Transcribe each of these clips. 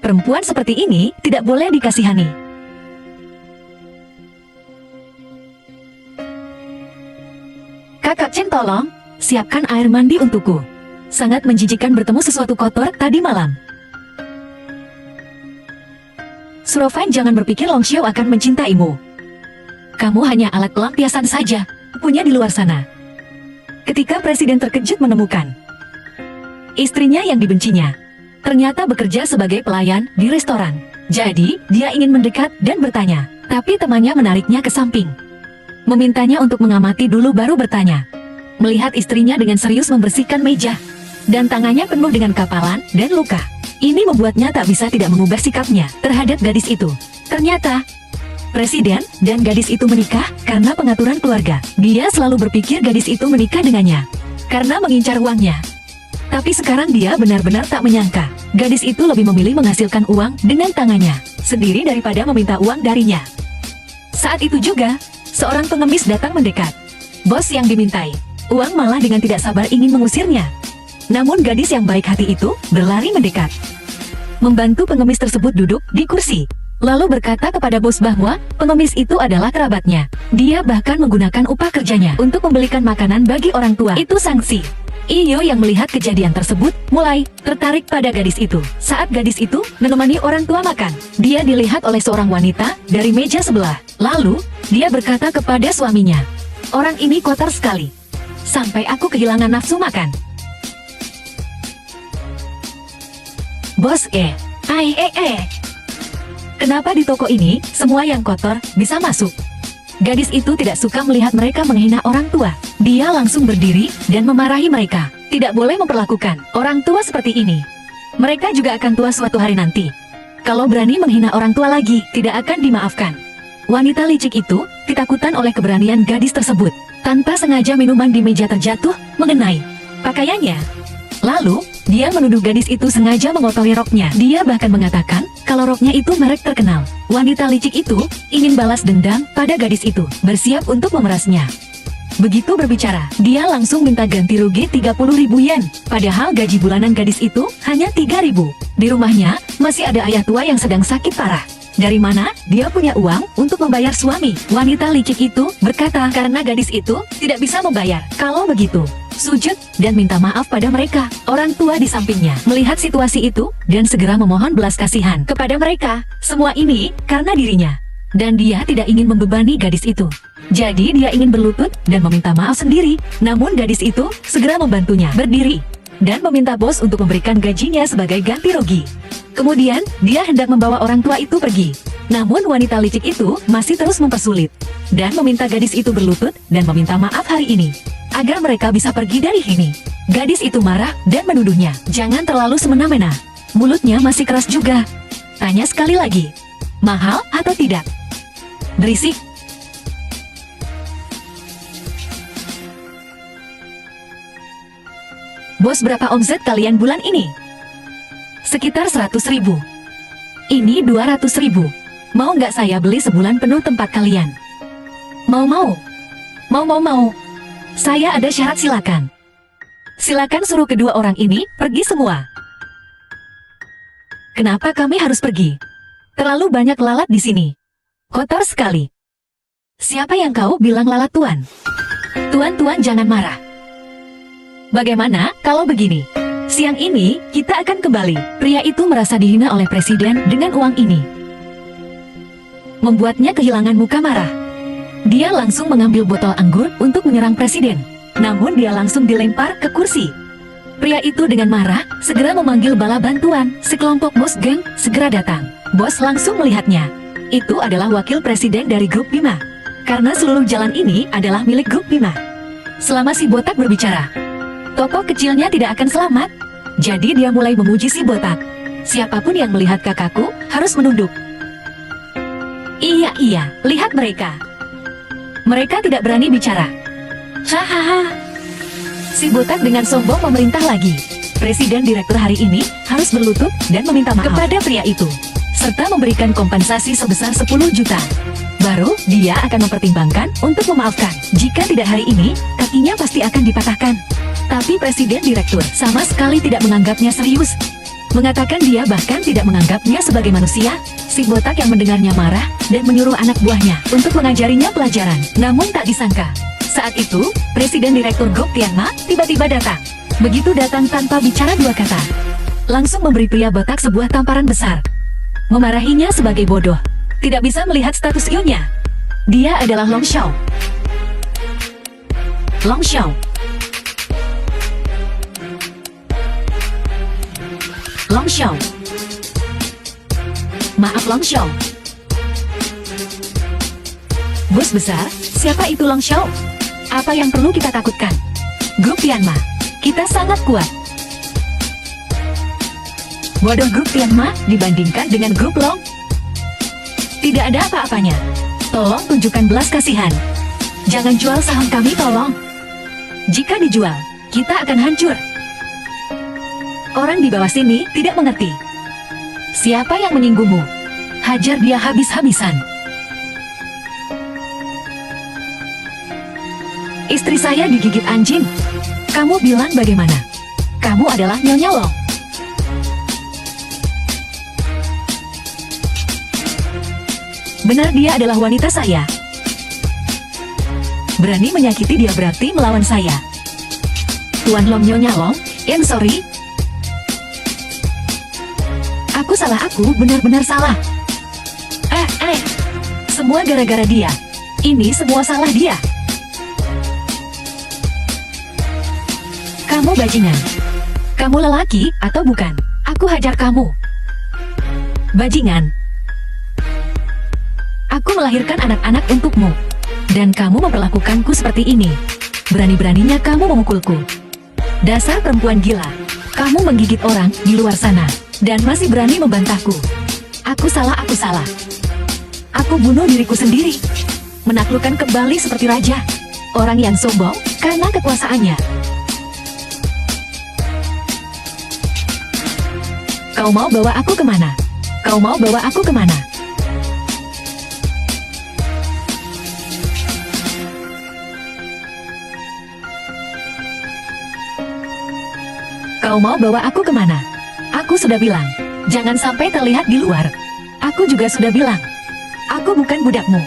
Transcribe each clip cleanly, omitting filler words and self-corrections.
Perempuan seperti ini tidak boleh dikasihani. Kakak Chen, tolong, siapkan air mandi untukku. Sangat menjijikkan bertemu sesuatu kotor tadi malam. Surofan, jangan berpikir Long Xiao akan mencintaimu. Kamu hanya alat pelampiasan saja, punya di luar sana. Ketika Presiden terkejut menemukan istrinya yang dibencinya ternyata bekerja sebagai pelayan di restoran. Jadi, dia ingin mendekat dan bertanya, tapi temannya menariknya ke samping. Memintanya untuk mengamati dulu baru bertanya. Melihat istrinya dengan serius membersihkan meja, dan tangannya penuh dengan kapalan dan luka. Ini membuatnya tak bisa tidak mengubah sikapnya terhadap gadis itu. Ternyata, Presiden dan gadis itu menikah karena pengaturan keluarga. Dia selalu berpikir gadis itu menikah dengannya karena mengincar uangnya. Tapi sekarang dia benar-benar tak menyangka gadis itu lebih memilih menghasilkan uang dengan tangannya sendiri daripada meminta uang darinya. Saat itu juga, seorang pengemis datang mendekat. Bos yang dimintai uang malah dengan tidak sabar ingin mengusirnya. Namun gadis yang baik hati itu berlari mendekat, membantu pengemis tersebut duduk di kursi. Lalu berkata kepada bos bahwa pengemis itu adalah kerabatnya. Dia bahkan menggunakan upah kerjanya untuk membelikan makanan bagi orang tua. Itu sanksi. Iyo yang melihat kejadian tersebut mulai tertarik pada gadis itu. Saat gadis itu menemani orang tua makan, dia dilihat oleh seorang wanita dari meja sebelah. Lalu, dia berkata kepada suaminya, "Orang ini kotor sekali. Sampai aku kehilangan nafsu makan." Bos, kenapa di toko ini, semua yang kotor bisa masuk? Gadis itu tidak suka melihat mereka menghina orang tua. Dia langsung berdiri dan memarahi mereka. Tidak boleh memperlakukan orang tua seperti ini. Mereka juga akan tua suatu hari nanti. Kalau berani menghina orang tua lagi, tidak akan dimaafkan. Wanita licik itu ketakutan oleh keberanian gadis tersebut. Tanpa sengaja minuman di meja terjatuh, mengenai pakaiannya. Lalu, dia menuduh gadis itu sengaja mengotori roknya. Dia bahkan mengatakan kalau roknya itu merek terkenal. Wanita licik itu ingin balas dendam pada gadis itu, bersiap untuk memerasnya. Begitu berbicara, dia langsung minta ganti rugi 30.000 yen. Padahal gaji bulanan gadis itu hanya 3.000. Di rumahnya, masih ada ayah tua yang sedang sakit parah. Dari mana dia punya uang untuk membayar suami? Wanita licik itu berkata karena gadis itu tidak bisa membayar. Kalau begitu, sujud dan minta maaf pada mereka. Orang tua di sampingnya melihat situasi itu dan segera memohon belas kasihan kepada mereka. Semua ini karena dirinya, dan dia tidak ingin membebani gadis itu. Jadi dia ingin berlutut dan meminta maaf sendiri. Namun gadis itu segera membantunya berdiri dan meminta bos untuk memberikan gajinya sebagai ganti rugi. Kemudian, dia hendak membawa orang tua itu pergi. Namun wanita licik itu masih terus mempersulit dan meminta gadis itu berlutut dan meminta maaf hari ini agar mereka bisa pergi dari sini. Gadis itu marah dan menuduhnya, "Jangan terlalu semena-mena." Mulutnya masih keras juga. Tanya sekali lagi, "Mahal atau tidak?" "Berisik." "Bos, berapa omset kalian bulan ini?" "Sekitar 100.000. Ini 200.000. Mau nggak saya beli sebulan penuh tempat kalian?" Mau. Saya ada syarat, silakan. Silakan suruh kedua orang ini pergi semua." "Kenapa kami harus pergi? Terlalu banyak lalat di sini. Kotor sekali." "Siapa yang kau bilang lalat, Tuan? Tuan, jangan marah. Bagaimana kalau begini? Siang ini, kita akan kembali." Pria itu merasa dihina oleh presiden dengan uang ini. Membuatnya kehilangan muka marah. Dia langsung mengambil botol anggur untuk menyerang presiden. Namun dia langsung dilempar ke kursi. Pria itu dengan marah, segera memanggil bala bantuan. Sekelompok bos geng segera datang. Bos langsung melihatnya. Itu adalah wakil presiden dari grup Bima. Karena seluruh jalan ini adalah milik grup Bima. Selama si botak berbicara, toko kecilnya tidak akan selamat. Jadi dia mulai memuji si botak. "Siapapun yang melihat kakakku harus menunduk." Iya, lihat mereka. Mereka tidak berani bicara. Hahaha. Si botak dengan sombong memerintah lagi. Presiden direktur hari ini harus berlutut dan meminta maaf kepada pria itu, serta memberikan kompensasi sebesar 10 juta. Baru dia akan mempertimbangkan untuk memaafkan. Jika tidak hari ini, kakinya pasti akan dipatahkan. Tapi presiden direktur sama sekali tidak menganggapnya serius. Mengatakan dia bahkan tidak menganggapnya sebagai manusia. Si botak yang mendengarnya marah dan menyuruh anak buahnya untuk mengajarinya pelajaran. Namun tak disangka, saat itu, Presiden Direktur grup Tianma tiba-tiba datang. Begitu datang tanpa bicara dua kata, langsung memberi pria botak sebuah tamparan besar. Memarahinya sebagai bodoh. Tidak bisa melihat status Yu-nya. Dia adalah Long Xiao. Long Xiao. Long Xiao. Maaf Long Xiao. Bos besar, siapa itu Long Xiao? Apa yang perlu kita takutkan? Grup Tianma, kita sangat kuat. Bodoh grup Tianma dibandingkan dengan grup Long. Tidak ada apa-apanya. Tolong tunjukkan belas kasihan. Jangan jual saham kami tolong. Jika dijual, kita akan hancur. Orang di bawah sini tidak mengerti. Siapa yang menyinggungmu? Hajar dia habis-habisan. Istri saya digigit anjing. Kamu bilang bagaimana? Kamu adalah Nyonya Long. Benar dia adalah wanita saya. Berani menyakiti dia berarti melawan saya. Tuan Long Nyonya Long, sorry. Aku salah, aku benar-benar salah. Semua gara-gara dia. Ini semua salah dia. Kamu bajingan. Kamu lelaki atau bukan? Aku hajar kamu. Bajingan. Aku melahirkan anak-anak untukmu. Dan kamu memperlakukanku seperti ini. Berani-beraninya kamu memukulku. Dasar perempuan gila. Kamu menggigit orang di luar sana. Dan masih berani membantahku. Aku salah, aku salah. Aku bunuh diriku sendiri. Menaklukkan kembali seperti raja. Orang yang sombong karena kekuasaannya. Kau mau bawa aku kemana? Kau mau bawa aku kemana? Kau mau bawa aku kemana? Aku sudah bilang, jangan sampai terlihat di luar. Aku juga sudah bilang, aku bukan budakmu.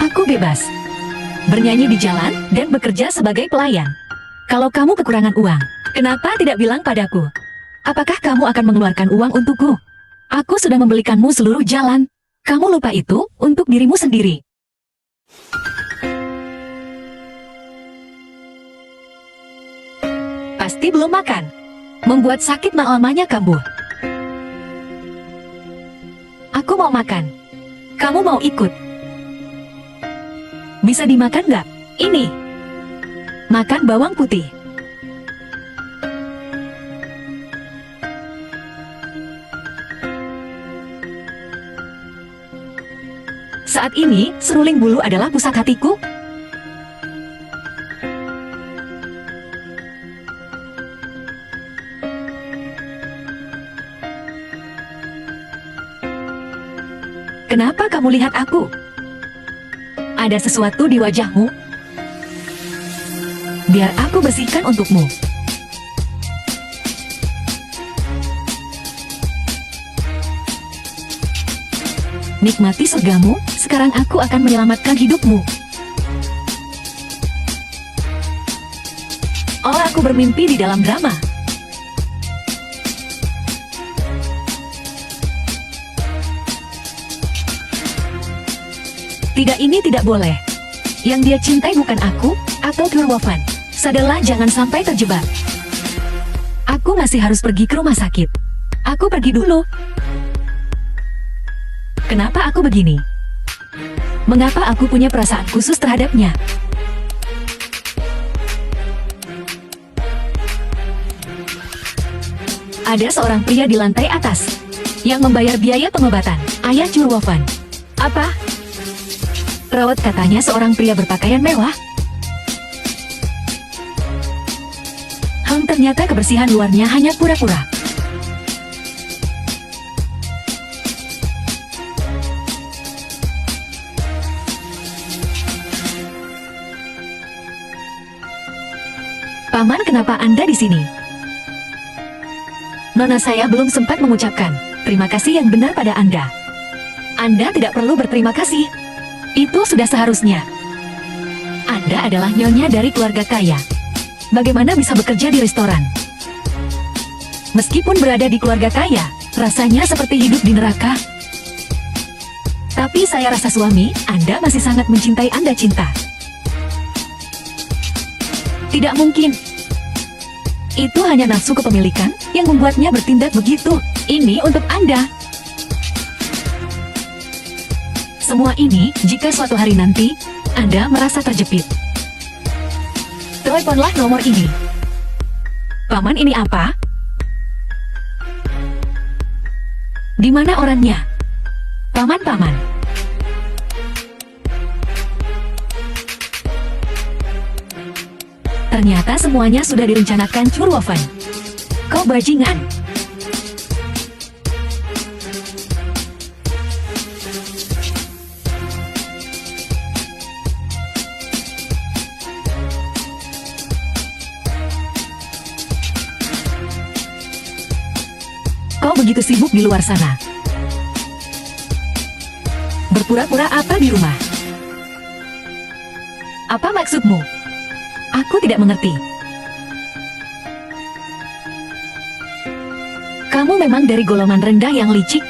Aku bebas. Bernyanyi di jalan dan bekerja sebagai pelayan. Kalau kamu kekurangan uang, kenapa tidak bilang padaku? Apakah kamu akan mengeluarkan uang untukku? Aku sudah membelikanmu seluruh jalan. Kamu lupa itu untuk dirimu sendiri. Pasti belum makan. Membuat sakit lamanya kambuh. Aku mau makan. Kamu mau ikut? Bisa dimakan nggak? Ini. Makan bawang putih. Saat ini, seruling bulu adalah pusat hatiku. Kenapa kamu lihat aku? Ada sesuatu di wajahmu? Biar aku bersihkan untukmu. Nikmati surgamu, sekarang aku akan menyelamatkan hidupmu. Oh, aku bermimpi di dalam drama. Tidak, ini tidak boleh. Yang dia cintai bukan aku, atau Kurwovan. Sadarlah, jangan sampai terjebak. Aku masih harus pergi ke rumah sakit. Aku pergi dulu. Kenapa aku begini? Mengapa aku punya perasaan khusus terhadapnya? Ada seorang pria di lantai atas yang membayar biaya pengobatan ayah Kurwovan. Apa? Perawat katanya seorang pria berpakaian mewah. Ternyata kebersihan luarnya hanya pura-pura. Paman, kenapa Anda di sini? Nona saya belum sempat mengucapkan terima kasih yang benar pada Anda. Anda tidak perlu berterima kasih. Itu sudah seharusnya. Anda adalah nyonya dari keluarga kaya. Bagaimana bisa bekerja di restoran? Meskipun berada di keluarga kaya, rasanya seperti hidup di neraka. Tapi saya rasa suami Anda masih sangat mencintai Anda cinta. Tidak mungkin. Itu hanya nafsu kepemilikan yang membuatnya bertindak begitu. Ini untuk Anda. Semua ini jika suatu hari nanti Anda merasa terjepit. Teleponlah nomor ini. Paman, ini apa? Di mana orangnya? Paman. Ternyata semuanya sudah direncanakan Churwofen. Kau bajingan. Kau begitu sibuk di luar sana. Berpura-pura apa di rumah? Apa maksudmu? Aku tidak mengerti. Kamu memang dari golongan rendah yang licik.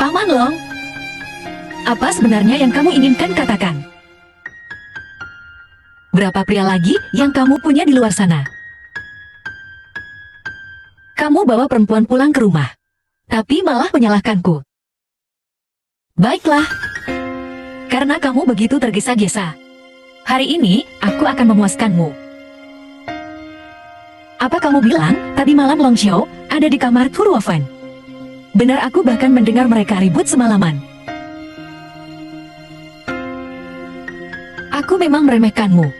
Paman Long, apa sebenarnya yang kamu inginkan katakan? Berapa pria lagi yang kamu punya di luar sana? Kamu bawa perempuan pulang ke rumah, tapi malah menyalahkanku. Baiklah, karena kamu begitu tergesa-gesa. Hari ini, aku akan memuaskanmu. Apa kamu bilang, tadi malam Long Xiao ada di kamar Churwofen? Benar, aku bahkan mendengar mereka ribut semalaman. Aku memang meremehkanmu.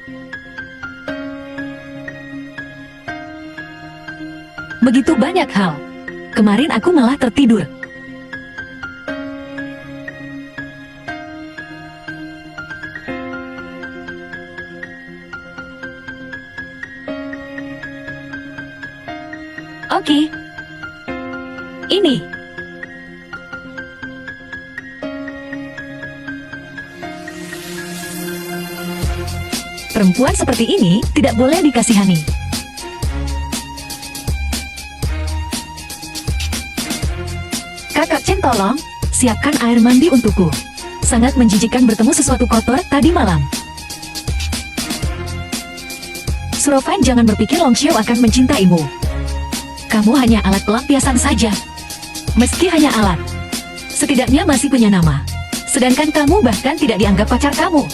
Begitu banyak hal. Kemarin aku malah tertidur. Oke. Ini. Perempuan seperti ini tidak boleh dikasihani. Kakak Chen, tolong siapkan air mandi untukku. Sangat menjijikan bertemu sesuatu kotor tadi malam. Churwofen, jangan berpikir Long Xiao akan mencintaimu. Kamu hanya alat pelampiasan saja. Meski hanya alat, setidaknya masih punya nama. Sedangkan kamu bahkan tidak dianggap pacar kamu.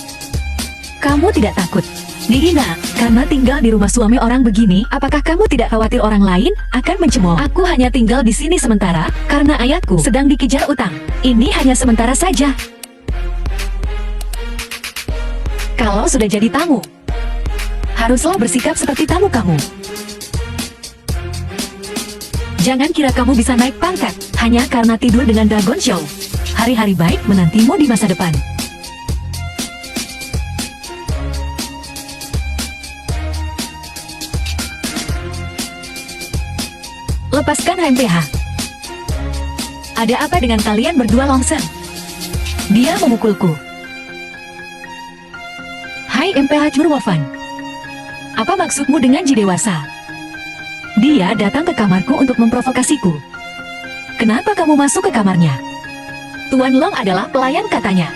Kamu tidak takut dihina karena tinggal di rumah suami orang begini? Apakah kamu tidak khawatir orang lain akan mencemooh? Aku hanya tinggal di sini sementara karena ayahku sedang dikejar utang. Ini hanya sementara saja. Kalau sudah jadi tamu, haruslah bersikap seperti tamu kamu. Jangan kira kamu bisa naik pangkat hanya karena tidur dengan Dragon Show. Hari-hari baik menantimu di masa depan. Lepaskan HMPH. Ada apa dengan kalian berdua, Longsen? Dia memukulku. Hai MPH Churwofen. Apa maksudmu dengan Ji dewasa? Dia datang ke kamarku untuk memprovokasiku. Kenapa kamu masuk ke kamarnya? Tuan Long adalah pelayan katanya.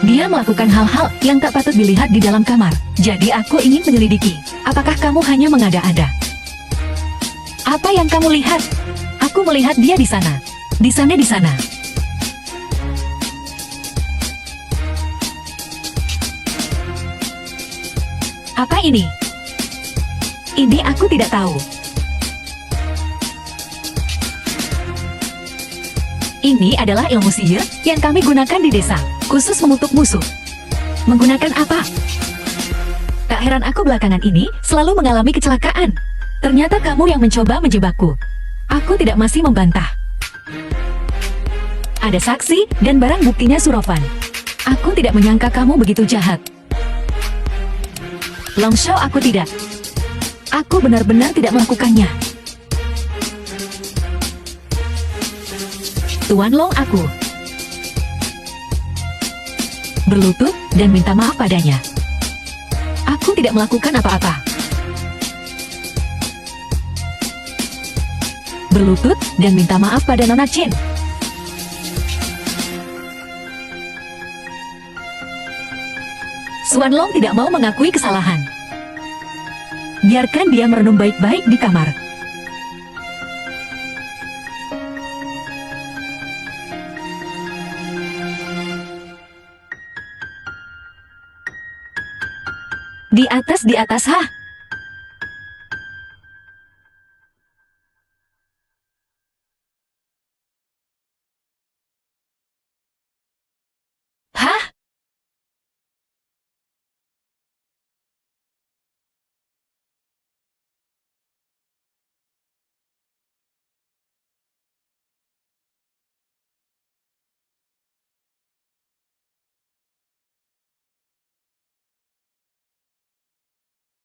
Dia melakukan hal-hal yang tak patut dilihat di dalam kamar. Jadi aku ingin menyelidiki. Apakah kamu hanya mengada-ada? Apa yang kamu lihat? Aku melihat dia di sana. Di sana. Apa ini? Ini aku tidak tahu. Ini adalah ilmu sihir yang kami gunakan di desa, khusus mengutuk musuh. Menggunakan apa? Tak heran aku belakangan ini selalu mengalami kecelakaan. Ternyata kamu yang mencoba menjebakku. Aku tidak masih membantah. Ada saksi dan barang buktinya Churwofen. Aku tidak menyangka kamu begitu jahat. Long Xiao, aku tidak. Aku benar-benar tidak melakukannya. Tuan Long, aku berlutut dan minta maaf padanya. Aku tidak melakukan apa-apa. Berlutut dan minta maaf pada Nona Chin. Suan Long tidak mau mengakui kesalahan. Biarkan dia merenung baik-baik di kamar. Di atas, hah?